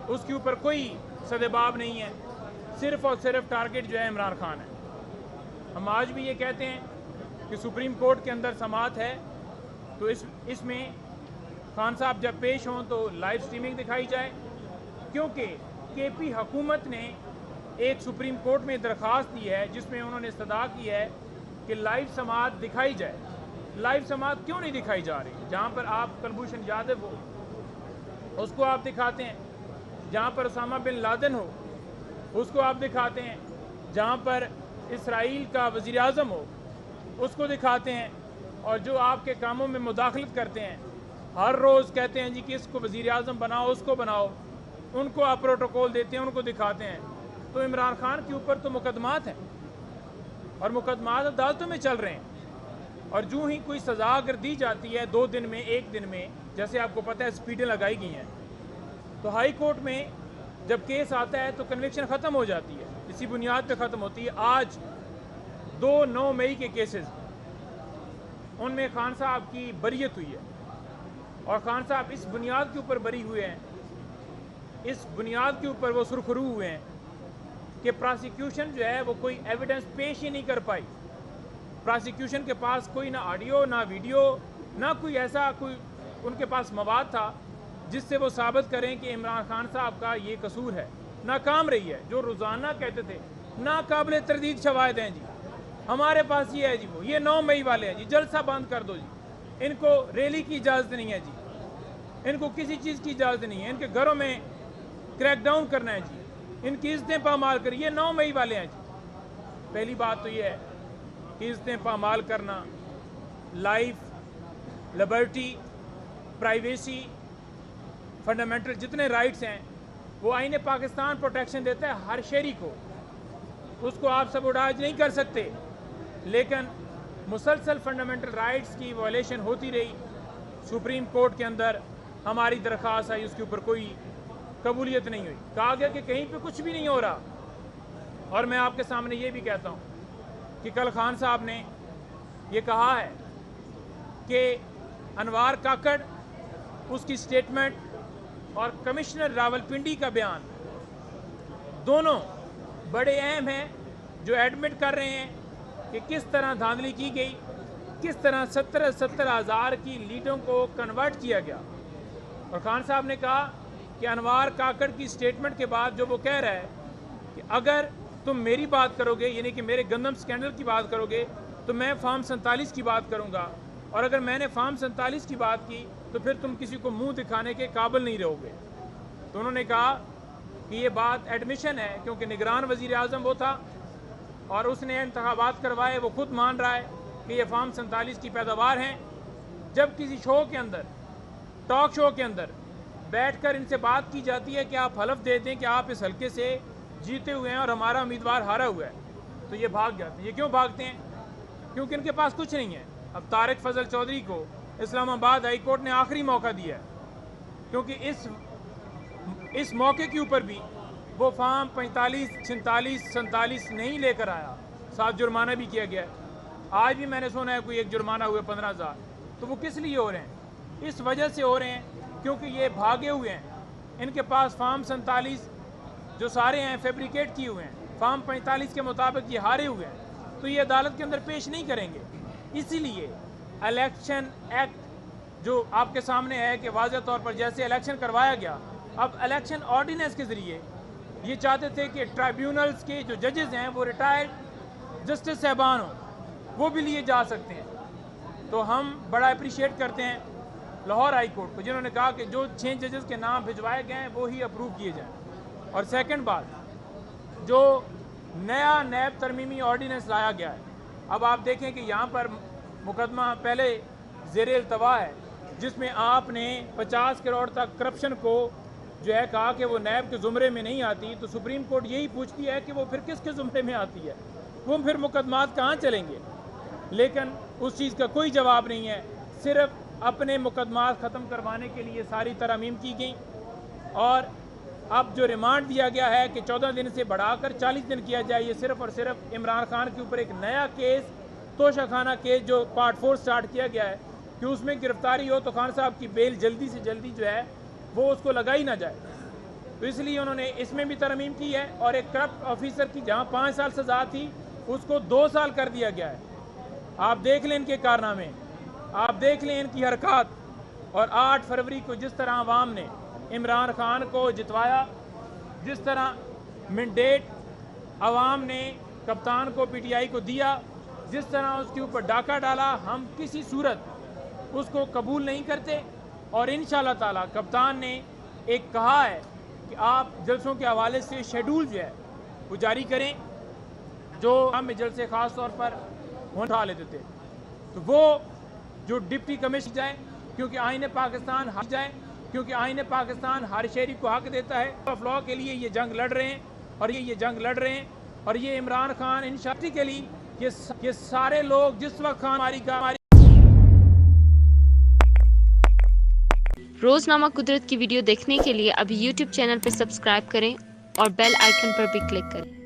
اس کے اوپر کوئی سدباب نہیں ہے، صرف اور صرف ٹارگٹ جو ہے عمران خان ہے۔ ہم آج بھی یہ کہتے ہیں کہ سپریم کورٹ کے اندر سماعت ہے تو اس میں خان صاحب جب پیش ہوں تو لائیو سٹریمنگ دکھائی جائے، کیونکہ کے پی حکومت نے ایک سپریم کورٹ میں درخواست دی ہے جس میں انہوں نے استدعا کی ہے کہ لائیو سماعت دکھائی جائے۔ لائیو سماعت کیوں نہیں دکھائی جا رہی؟ جہاں پر آپ کلبھوشن یادو ہو اس کو آپ دکھاتے ہیں، جہاں پر اسامہ بن لادن ہو اس کو آپ دکھاتے ہیں، جہاں پر اسرائیل کا وزیر اعظم ہو اس کو دکھاتے ہیں، اور جو آپ کے کاموں میں مداخلت کرتے ہیں ہر روز کہتے ہیں جی کہ اس کو وزیر اعظم بناؤ، اس کو بناؤ، ان کو آپ پروٹوکول دیتے ہیں، ان کو دکھاتے ہیں۔ تو عمران خان کے اوپر تو مقدمات ہیں اور مقدمات عدالتوں میں چل رہے ہیں، اور جو ہی کوئی سزا اگر دی جاتی ہے 2 دن میں 1 دن میں، جیسے آپ کو پتہ ہے سپیڈیں لگائی گئی ہیں، تو ہائی کورٹ میں جب کیس آتا ہے تو کنوکشن ختم ہو جاتی ہے، اسی بنیاد پہ ختم ہوتی ہے۔ آج 9 مئی کے کیسز ان میں خان صاحب کی بریت ہوئی ہے، اور خان صاحب اس بنیاد کے اوپر بری ہوئے ہیں، اس بنیاد کے اوپر وہ سرخرو ہوئے ہیں کہ پراسیکیوشن جو ہے وہ کوئی ایویڈنس پیش ہی نہیں کر پائی۔ پراسیکیوشن کے پاس کوئی نہ آڈیو نہ ویڈیو نہ کوئی ایسا کوئی ان کے پاس مواد تھا جس سے وہ ثابت کریں کہ عمران خان صاحب کا یہ قصور ہے۔ ناکام رہی ہے، جو روزانہ کہتے تھے ناقابل تردید شواہد ہیں جی، ہمارے پاس یہ ہے جی، وہ یہ 9 مئی والے ہیں جی، جلسہ بند کر دو جی، ان کو ریلی کی اجازت نہیں ہے جی، ان کو کسی چیز کی اجازت نہیں ہے، ان کے گھروں میں کریک ڈاؤن کرنا ہے جی، ان کی عزتیں پامال کری، یہ 9 مئی والے ہیں جی۔ پہلی بات تو یہ ہے کہ عزتیں پامال کرنا، لائف، لبرٹی، پرائیویسی، فنڈامنٹل جتنے رائٹس ہیں وہ آئین پاکستان پروٹیکشن دیتا ہے ہر شہری کو، اس کو آپ سبوٹاج نہیں کر سکتے، لیکن مسلسل فنڈامنٹل رائٹس کی وائلیشن ہوتی رہی۔ سپریم کورٹ کے اندر ہماری درخواست آئی، اس کے اوپر کوئی قبولیت نہیں ہوئی، کہا گیا کہ کہیں پہ کچھ بھی نہیں ہو رہا۔ اور میں آپ کے سامنے یہ بھی کہتا ہوں کہ کل خان صاحب نے یہ کہا ہے کہ انوار کاکڑ، اس کی سٹیٹمنٹ اور کمشنر راولپنڈی کا بیان دونوں بڑے اہم ہیں، جو ایڈمٹ کر رہے ہیں کہ کس طرح دھاندلی کی گئی، کس طرح 70,000 کی لیڈوں کو کنورٹ کیا گیا۔ اور خان صاحب نے کہا کہ انوار کاکڑ کی سٹیٹمنٹ کے بعد جو وہ کہہ رہا ہے کہ اگر تم میری بات کرو گے، یعنی کہ میرے گندم سکینڈل کی بات کرو گے، تو میں فارم 47 کی بات کروں گا، اور اگر میں نے فارم 47 کی بات کی تو پھر تم کسی کو منہ دکھانے کے قابل نہیں رہو گے۔ تو انہوں نے کہا کہ یہ بات ایڈمیشن ہے، کیونکہ نگران وزیر اعظم وہ تھا اور اس نے انتخابات کروائے، وہ خود مان رہا ہے کہ یہ فارم 47 کی پیداوار ہیں۔ جب کسی شو کے اندر، ٹاک شو کے اندر بیٹھ کر ان سے بات کی جاتی ہے کہ آپ حلف دے دیں کہ آپ اس حلقے سے جیتے ہوئے ہیں اور ہمارا امیدوار ہارا ہوا ہے، تو یہ بھاگ جاتے ہیں۔ یہ کیوں بھاگتے ہیں؟ کیونکہ ان کے پاس کچھ نہیں ہے۔ اب طارق فضل چودھری کو اسلام آباد ہائی کورٹ نے آخری موقع دیا ہے، کیونکہ اس موقع کے اوپر بھی وہ فارم 45، 46، 47 نہیں لے کر آیا، ساتھ جرمانہ بھی کیا گیا ہے۔ آج بھی میں نے سنا ہے کوئی ایک جرمانہ ہوئے 15,000۔ تو وہ کس لیے ہو رہے ہیں؟ اس وجہ سے ہو رہے ہیں کیونکہ یہ بھاگے ہوئے ہیں، ان کے پاس فارم 47 جو سارے ہیں فیبریکیٹ کیے ہوئے ہیں، فارم 45 کے مطابق یہ ہارے ہوئے ہیں، تو یہ عدالت کے اندر پیش نہیں کریں گے۔ اسی لیے الیکشن ایکٹ جو آپ کے سامنے ہے کہ واضح طور پر جیسے الیکشن کروایا گیا، اب الیکشن آرڈیننس کے ذریعے یہ چاہتے تھے کہ ٹرائیبیونلز کے جو ججز ہیں وہ ریٹائرڈ جسٹس صاحبان ہوں، وہ بھی لیے جا سکتے ہیں۔ تو ہم بڑا اپریشیٹ کرتے ہیں لاہور ہائی کورٹ کو، جنہوں نے کہا کہ جو 6 ججز کے نام بھجوائے گئے ہیں وہی اپروو کیے جائیں۔ اور سیکنڈ بات، جو نیا نیب ترمیمی آرڈیننس لایا گیا ہے، اب آپ دیکھیں کہ یہاں پر مقدمہ پہلے زیر التوا ہے، جس میں آپ نے 50 کروڑ تک کرپشن کو جو ہے کہا کہ وہ نیب کے زمرے میں نہیں آتی، تو سپریم کورٹ یہی پوچھتی ہے کہ وہ پھر کس کے زمرے میں آتی ہے، وہ پھر مقدمات کہاں چلیں گے؟ لیکن اس چیز کا کوئی جواب نہیں ہے، صرف اپنے مقدمات ختم کروانے کے لیے ساری ترامیم کی گئیں۔ اور اب جو ریمانڈ دیا گیا ہے کہ 14 دن سے بڑھا کر 40 دن کیا جائے، یہ صرف اور صرف عمران خان کے اوپر ایک نیا کیس، توشہ خانہ کیس جو پارٹ 4 سٹارٹ کیا گیا ہے کہ اس میں گرفتاری ہو تو خان صاحب کی بیل جلدی سے جلدی جو ہے وہ اس کو لگائی نہ جائے۔ تو اس لیے انہوں نے اس میں بھی ترمیم کی ہے اور ایک کرپٹ آفیسر کی جہاں 5 سال سزا تھی اس کو 2 سال کر دیا گیا ہے. آپ دیکھ لیں ان کے کارنامے, آپ دیکھ لیں ان کی حرکات. اور 8 فروری کو جس طرح عوام نے عمران خان کو جتوایا, جس طرح مینڈیٹ عوام نے کپتان کو پی ٹی آئی کو دیا, جس طرح اس کے اوپر ڈاکہ ڈالا, ہم کسی صورت اس کو قبول نہیں کرتے. اور انشاءاللہ تعالی کپتان نے ایک کہا ہے کہ آپ جلسوں کے حوالے سے شیڈول جو ہے وہ جاری کریں, جو ہم جلسے خاص طور پر اٹھا لیتے تھے. تو وہ جو ڈپٹی کمشنر جائے, کیونکہ آئین پاکستان ہر جائے, کیونکہ آئین پاکستان ہر شہری کو حق دیتا ہے. آف لا کے لیے یہ جنگ لڑ رہے ہیں اور یہ جنگ لڑ رہے ہیں. اور یہ عمران خان انشاءاللہ کے لیے یہ سارے لوگ جس وقت خان ماری کا روزنامہ قدرت کی ویڈیو دیکھنے کے لیے ابھی یوٹیوب چینل پر سبسکرائب کریں اور بیل آئیکن پر بھی کلک کریں.